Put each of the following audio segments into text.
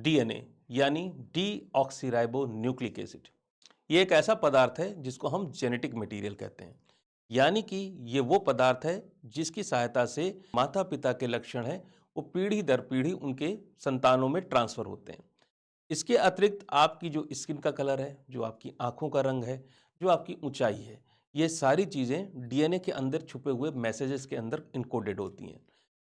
DNA यानी deoxyribo nucleic acid. ये एक ऐसा पदार्थ है जिसको हम जेनेटिक मटेरियल कहते हैं। यानी कि ये वो पदार्थ है जिसकी सहायता से माता पिता के लक्षण हैं वो पीढ़ी दर पीढ़ी उनके संतानों में ट्रांसफर होते हैं। इसके अतिरिक्त आपकी जो स्किन का कलर है, जो आपकी आंखों का रंग है, जो आपकी ऊंचाई है, ये सारी चीज़ें डीएनए के अंदर छुपे हुए मैसेजेस के अंदर इनकोडेड होती हैं।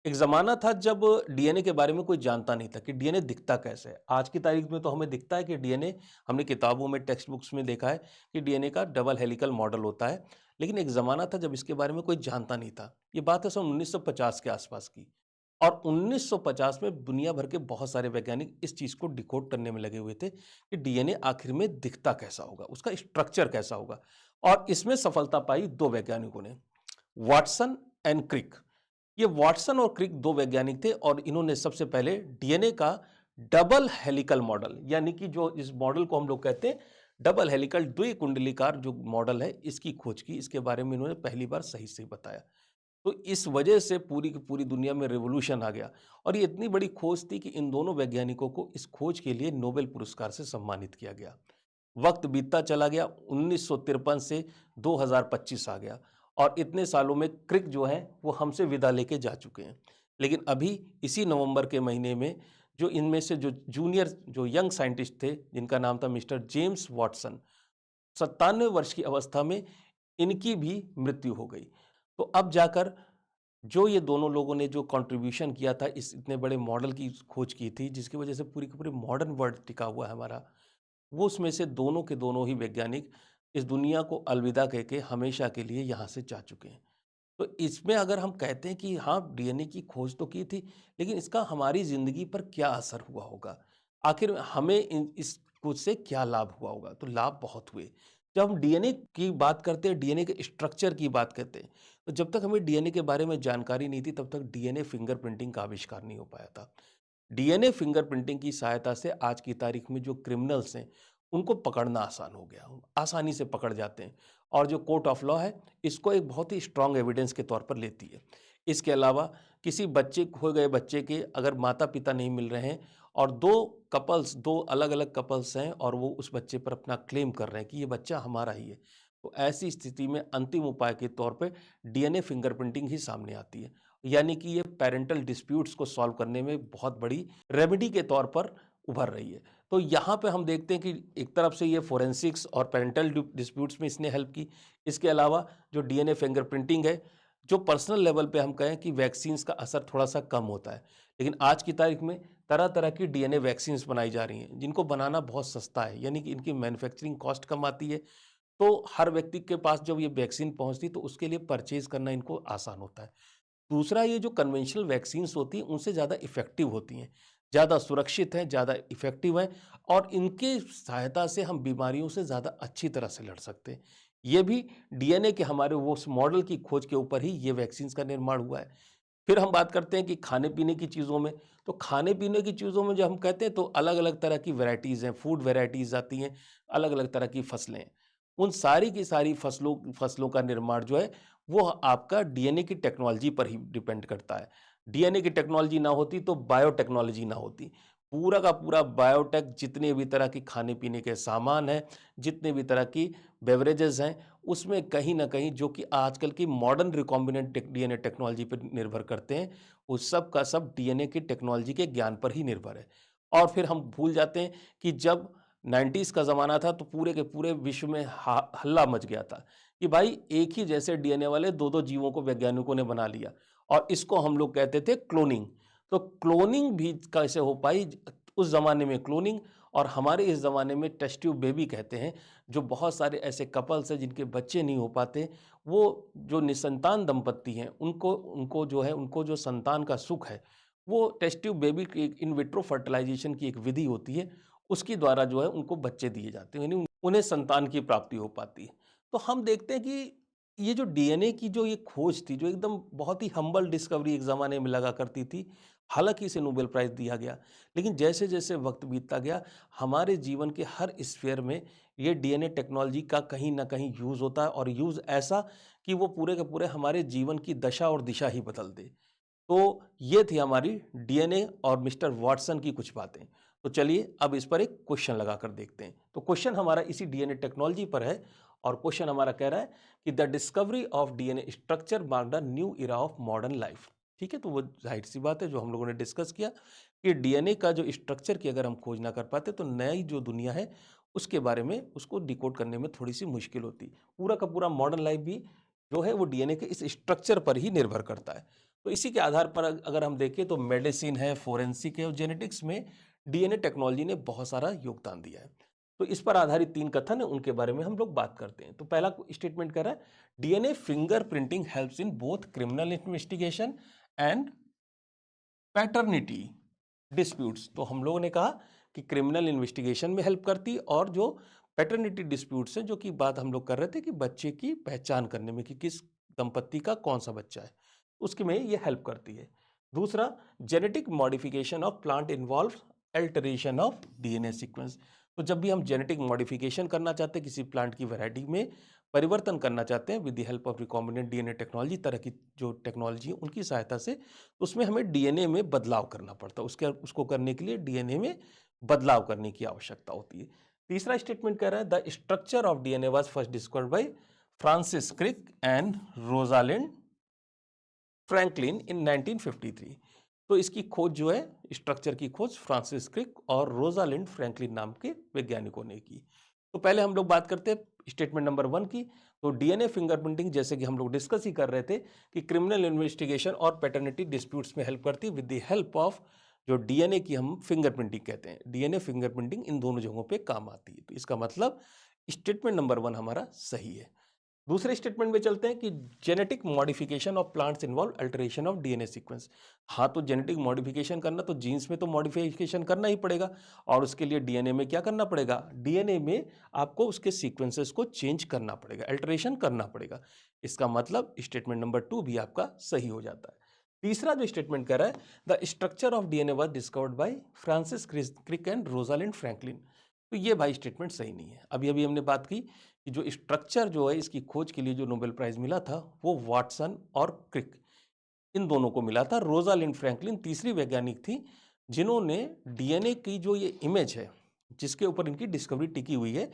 एक ज़माना था जब डीएनए के बारे में कोई जानता नहीं था कि डीएनए दिखता कैसे है। आज की तारीख में तो हमें दिखता है कि डीएनए, हमने किताबों में, टेक्स्ट बुक्स में देखा है कि डीएनए का डबल हेलिकल मॉडल होता है। लेकिन एक ज़माना था जब इसके बारे में कोई जानता नहीं था। ये बात है सन 1950 के आसपास की। और 1950 में दुनिया भर के बहुत सारे वैज्ञानिक इस चीज़ को डिकोड करने में लगे हुए थे कि डीएनए आखिर में दिखता कैसा होगा, उसका स्ट्रक्चर कैसा होगा। और इसमें सफलता पाई 2 वैज्ञानिकों ने, वाटसन एंड क्रिक। ये वाटसन और क्रिक 2 वैज्ञानिक थे और इन्होंने सबसे पहले डीएनए का डबल हेलिकल मॉडल, यानी कि जो इस मॉडल को हम लोग कहते हैं डबल हेलिकल द्विकुंडलीकार जो मॉडल है, इसकी खोज की। इसके बारे में इन्होंने पहली बार सही-सही बताया। तो इस वजह से पूरी की पूरी दुनिया में रिवॉल्यूशन आ गया और ये इतनी बड़ी खोज थी कि इन दोनों वैज्ञानिकों को इस खोज के लिए नोबेल पुरस्कार से सम्मानित किया गया। वक्त बीतता चला गया, 1953 से 2025 आ गया और इतने सालों में क्रिक जो है वो हमसे विदा लेके जा चुके हैं। लेकिन अभी इसी नवंबर के महीने में जो इनमें से जो जूनियर जो यंग साइंटिस्ट थे जिनका नाम था मिस्टर जेम्स वाटसन, 97 वर्ष की अवस्था में इनकी भी मृत्यु हो गई। तो अब जाकर जो ये दोनों लोगों ने जो कंट्रीब्यूशन किया था, इस इतने बड़े मॉडल की खोज की थी जिसकी वजह से पूरी की पूरी मॉडर्न वर्ल्ड टिका हुआ है हमारा, वो उसमें से दोनों के दोनों ही वैज्ञानिक इस दुनिया को अलविदा कह के हमेशा के लिए यहाँ से जा चुके हैं। तो इसमें अगर हम कहते हैं कि हाँ, डीएनए की खोज तो की थी, लेकिन इसका हमारी ज़िंदगी पर क्या असर हुआ होगा? आखिर हमें इन इस खोज से क्या लाभ हुआ होगा? तो लाभ बहुत हुए। जब हम डीएनए की बात करते हैं, डीएनए के स्ट्रक्चर की बात करते हैं, तो जब तक हमें डीएनए के बारे में जानकारी नहीं थी, तब तक डीएनए फिंगरप्रिंटिंग का आविष्कार नहीं हो पाया था। डीएनए फिंगरप्रिंटिंग की सहायता से आज की तारीख में जो क्रिमिनल्स हैं, उनको पकड़ना आसान हो गया। आसानी से पकड़ जाते हैं और जो कोर्ट ऑफ लॉ है, इसको एक बहुत ही स्ट्रॉन्ग एविडेंस के तौर पर लेती है। इसके अलावा किसी बच्चे खो गए बच्चे के अगर माता-पिता नहीं मिल रहे हैं और 2 अलग-अलग कपल्स हैं और वो उस बच्चे पर अपना क्लेम कर रहे हैं कि ये बच्चा हमारा ही है। तो ऐसी स्थिति में अंतिम उपाय के तौर पे डीएनए फिंगरप्रिंटिंग ही सामने आती है। यानी कि ये पैरेंटल डिस्प्यूट्स को सॉल्व करने में बहुत बड़ी रेमेडी के तौर पर उभर रही है। तो यहाँ पे हम देखते हैं कि एक तरफ से ये फोरेंसिक्स और पैरेंटल डिस्प्यूट्स में इसने हेल्प की। इसके अलावा जो डीएनए फिंगरप्रिंटिंग है, जो पर्सनल लेवल पे हम कहें कि वैक्सीन्स का असर थोड़ा-सा कम होता है। लेकिन आज की तारीख में तरह-तरह की डीएनए वैक्सीन्स बनाई जा रही हैं, जिनको बनाना बहुत सस्ता है, यानी कि इनकी मैन्युफैक्चरिंग कॉस्ट कम आती है। तो हर व्यक्ति के पास जब ये वैक्सीन पहुँचती है, तो उसके लिए परचेज़ करना इनको आसान होता है। दूसरा, ये जो कन्वेंशनल वैक्सीन्स होती हैं उनसे ज़्यादा इफ़ेक्टिव होती हैं, ज़्यादा सुरक्षित हैं, ज़्यादा इफ़ेक्टिव हैं और इनके सहायता से हम बीमारियों से ज़्यादा अच्छी तरह से लड़ सकते हैं। ये भी डीएनए के हमारे वो उस मॉडल की खोज के ऊपर ही ये वैक्सीन्स का निर्माण हुआ है। फिर हम बात करते हैं कि खाने-पीने की चीज़ों में, तो खाने-पीने की चीज़ों में जब हम कहते हैं तो अलग-अलग तरह की वैराइटीज़ हैं, फूड वैराइटीज़ आती हैं, अलग-अलग तरह की फसलें। उन सारी की सारी फसलों फसलों का निर्माण जो है, वो आपका डीएनए की टेक्नोलॉजी पर ही डिपेंड करता है। डीएनए की टेक्नोलॉजी ना होती तो बायोटेक्नोलॉजी ना होती। पूरा का पूरा बायोटेक जितने भी तरह के खाने-पीने के सामान हैं, जितने भी तरह की बेवरेजेज़ हैं, उसमें कहीं न कहीं जो कि आजकल की मॉडर्न रिकॉम्बिनेंट डीएनए टेक्नोलॉजी पे निर्भर करते हैं, वो सब का सब डीएनए की टेक्नोलॉजी के ज्ञान पर ही निर्भर है। और फिर हम भूल जाते हैं कि जब 90s का ज़माना था तो पूरे के पूरे विश्व में हल्ला मच गया था कि भाई एक ही जैसे डीएनए वाले 2-2 जीवों को वैज्ञानिकों ने बना लिया और इसको हम लोग कहते थे क्लोनिंग। तो क्लोनिंग भी कैसे हो पाई? उस ज़माने में क्लोनिंग और हमारे इस ज़माने में टेस्ट ट्यूब बेबी कहते हैं, जो बहुत सारे ऐसे कपल्स हैं जिनके बच्चे नहीं हो पाते, वो जो निसंतान दंपत्ति हैं, उनको उनको जो है, उनको जो संतान का सुख है, वो टेस्ट ट्यूब बेबी की एक इन विट्रो फर्टिलाइज़ेशन की एक विधि होती है, उसके द्वारा जो है उनको बच्चे दिए जाते हैं, यानी उन्हें संतान की प्राप्ति हो पाती है। तो हम देखते हैं कि ये जो डीएनए की जो ये खोज थी, जो एकदम बहुत ही हम्बल डिस्कवरी एक ज़माने में लगा करती थी, हालाँकि इसे नोबेल प्राइज़ दिया गया। लेकिन जैसे-जैसे वक़्त बीतता गया, हमारे जीवन के हर स्फीयर में ये डीएनए टेक्नोलॉजी का कहीं न कहीं यूज़ होता है और यूज़ ऐसा कि वो पूरे के पूरे हमारे जीवन की दशा और दिशा ही बदल दे। तो ये थी हमारी डीएनए और मिस्टर वॉटसन की कुछ बातें। तो चलिए अब इस पर एक क्वेश्चन लगाकर देखते हैं। तो क्वेश्चन हमारा इसी डीएनए टेक्नोलॉजी पर है और क्वेश्चन हमारा कह रहा है कि the discovery of DNA structure marked a new era of modern life. ठीक है, तो वो जाहिर सी बात है जो हम लोगों ने डिस्कस किया कि डीएनए का जो स्ट्रक्चर की अगर हम खोज ना कर पाते तो नई जो दुनिया है उसके बारे में उसको डिकोड करने में थोड़ी सी मुश्किल होती। पूरा का पूरा मॉडर्न लाइफ भी जो है वो डीएनए के इस स्ट्रक्चर पर ही निर्भर करता है। तो इसी के आधार पर अगर हम देखें तो मेडिसिन है, फोरेंसिक है और जेनेटिक्स में डीएनए टेक्नोलॉजी ने बहुत सारा योगदान दिया है। तो इस पर आधारित 3 कथन है, उनके बारे में हम लोग बात करते हैं। तो पहला स्टेटमेंट कह रहा है DNA fingerprinting helps in both criminal investigation and paternity disputes. तो हम लोगों ने कहा कि क्रिमिनल इन्वेस्टिगेशन में हेल्प करती और जो पैटर्निटी डिस्प्यूट्स है जो कि बात हम लोग कर रहे थे कि बच्चे की पहचान करने में कि किस दंपत्ति का कौन सा बच्चा है, उसके में ये हेल्प करती है। दूसरा, genetic modification of plant involve alteration of DNA sequence. तो जब भी हम जेनेटिक मॉडिफिकेशन करना चाहते हैं, किसी प्लांट की वैरायटी में परिवर्तन करना चाहते हैं with the help of recombinant DNA technology, तरह की जो टेक्नोलॉजी है उनकी सहायता से, उसमें हमें डीएनए में बदलाव करना पड़ता है। उसको करने के लिए डीएनए में बदलाव करने की आवश्यकता होती है। तीसरा स्टेटमेंट कह रहा है the structure of DNA was first discovered by Francis Crick and Rosalind Franklin in 1953। तो इसकी खोज जो है, स्ट्रक्चर की खोज फ्रांसिस क्रिक और रोजालिंड फ्रैंकलिन नाम के वैज्ञानिकों ने की। तो पहले हम लोग बात करते हैं स्टेटमेंट नंबर 1 की। तो डीएनए फिंगरप्रिंटिंग, जैसे कि हम लोग डिस्कस ही कर रहे थे कि क्रिमिनल इन्वेस्टिगेशन और पैटर्निटी डिस्प्यूट्स में हेल्प करती है विद द हेल्प ऑफ जो डीएनए की हम फिंगरप्रिंटिंग कहते हैं। डीएनए फिंगरप्रिंटिंग इन दोनों जगहों पे काम आती है। तो इसका मतलब स्टेटमेंट नंबर 1 हमारा सही है। दूसरे स्टेटमेंट में चलते हैं कि genetic modification of plants involve alteration of DNA sequence. हाँ, तो जेनेटिक मॉडिफिकेशन करना तो जीन्स में तो मॉडिफिकेशन करना ही पड़ेगा और उसके लिए डीएनए में क्या करना पड़ेगा, डीएनए में आपको उसके सीक्वेंसेस को चेंज करना पड़ेगा, अल्टरेशन करना पड़ेगा। इसका मतलब स्टेटमेंट नंबर 2 भी आपका सही हो जाता है। तीसरा जो स्टेटमेंट कर रहा है the structure of DNA was discovered by Francis Crick and Rosalind Franklin. तो ये भाई स्टेटमेंट सही नहीं है। अभी अभी हमने बात की कि जो स्ट्रक्चर जो है इसकी खोज के लिए जो नोबेल प्राइज मिला था वो वाटसन और क्रिक इन दोनों को मिला था। रोजालिंड फ्रैंकलिन तीसरी वैज्ञानिक थी जिन्होंने डीएनए की जो ये इमेज है जिसके ऊपर इनकी डिस्कवरी टिकी हुई है,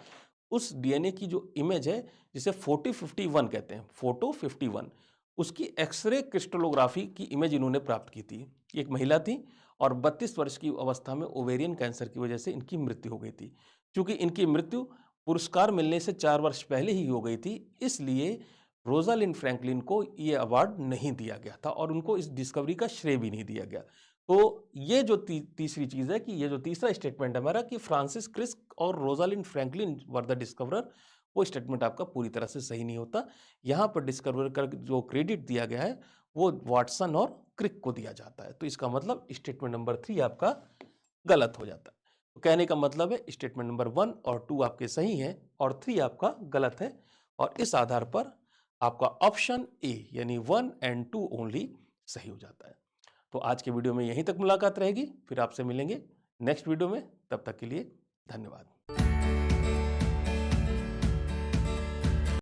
उस डीएनए की जो इमेज है जिसे 4051 कहते हैं, फोटो 51, उसकी एक्सरे क्रिस्टलोग्राफी की इमेज इन्होंने प्राप्त की थी। एक महिला थी और 32 वर्ष की अवस्था में ओवेरियन कैंसर की वजह से इनकी मृत्यु हो गई थी। क्योंकि इनकी मृत्यु पुरस्कार मिलने से 4 वर्ष पहले ही हो गई थी, इसलिए रोजालिंड फ्रैंकलिन को ये अवार्ड नहीं दिया गया था और उनको इस डिस्कवरी का श्रेय भी नहीं दिया गया। तो ये जो तीसरी चीज़ है कि ये जो तीसरा स्टेटमेंट है हमारा कि फ्रांसिस क्रिक और Rosalind Franklin were the discoverer, वो स्टेटमेंट आपका पूरी तरह से सही नहीं होता। यहाँ पर डिस्कवर कर जो क्रेडिट दिया गया है वो वाटसन और क्रिक को दिया जाता है। तो इसका मतलब स्टेटमेंट नंबर 3 आपका गलत हो जाता है। तो कहने का मतलब है स्टेटमेंट नंबर 1 और 2 आपके सही हैं और 3 आपका गलत है और इस आधार पर आपका ऑप्शन ए यानी 1 एंड 2 ओनली सही हो जाता है। तो आज के वीडियो में यहीं तक मुलाकात रहेगी, फिर आपसे मिलेंगे नेक्स्ट वीडियो में। तब तक के लिए धन्यवाद।